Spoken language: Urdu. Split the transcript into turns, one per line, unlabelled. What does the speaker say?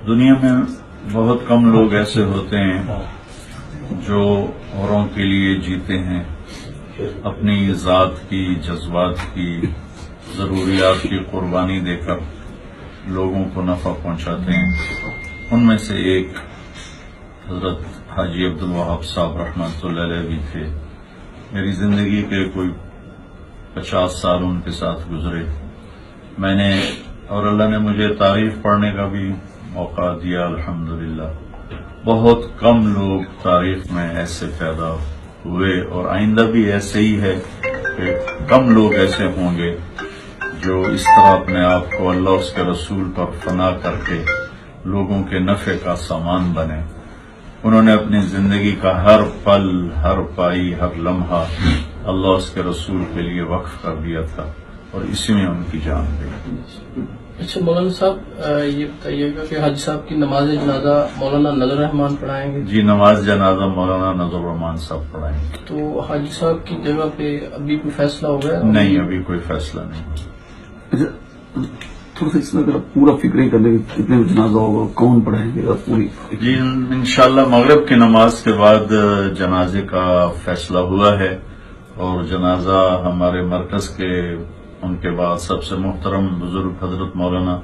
دنیا میں بہت کم لوگ ایسے ہوتے ہیں جو اوروں کے لیے جیتے ہیں، اپنی ذات کی، جذبات کی، ضروریات کی قربانی دے کر لوگوں کو نفع پہنچاتے ہیں۔ ان میں سے ایک حضرت حاجی عبدالوہاب صاحب رحمۃ اللہ علیہ بھی تھے۔ میری زندگی کے کوئی 50 سال ان کے ساتھ گزرے۔ میں نے اور اللہ نے مجھے تاریخ پڑھنے کا بھی موقع دیا، الحمدللہ۔ بہت کم لوگ تاریخ میں ایسے پیدا ہوئے اور آئندہ بھی ایسے ہی ہے کہ کم لوگ ایسے ہوں گے جو اس طرح اپنے آپ کو اللہ اس کے رسول پر فنا کر کے لوگوں کے نفع کا سامان بنے۔ انہوں نے اپنی زندگی کا ہر پل، ہر پائی، ہر لمحہ اللہ اس کے رسول کے لیے وقف کر دیا تھا اور اسی میں ان کی جان گئی۔
اچھا مولانا صاحب، یہ بتائیے گا کہ حاجی صاحب کی نماز جنازہ مولانا نذر رحمان پڑھائیں گے؟
جی، نماز جنازہ مولانا نذر الرحمان صاحب پڑھائیں گے۔
تو حاجی صاحب کی جگہ پہ ابھی کوئی فیصلہ ہو گیا؟
نہیں، ابھی کوئی فیصلہ نہیں۔
تھوڑا سا اس میں اگر پورا فکر کر لیں کہ کتنے جنازہ ہوگا، کون پڑھائیں گے پوری؟
جی انشاءاللہ مغرب کی نماز کے بعد جنازے کا فیصلہ ہوا ہے، اور جنازہ ہمارے مرکز کے ان کے بعد سب سے محترم بزرگ حضرت مولانا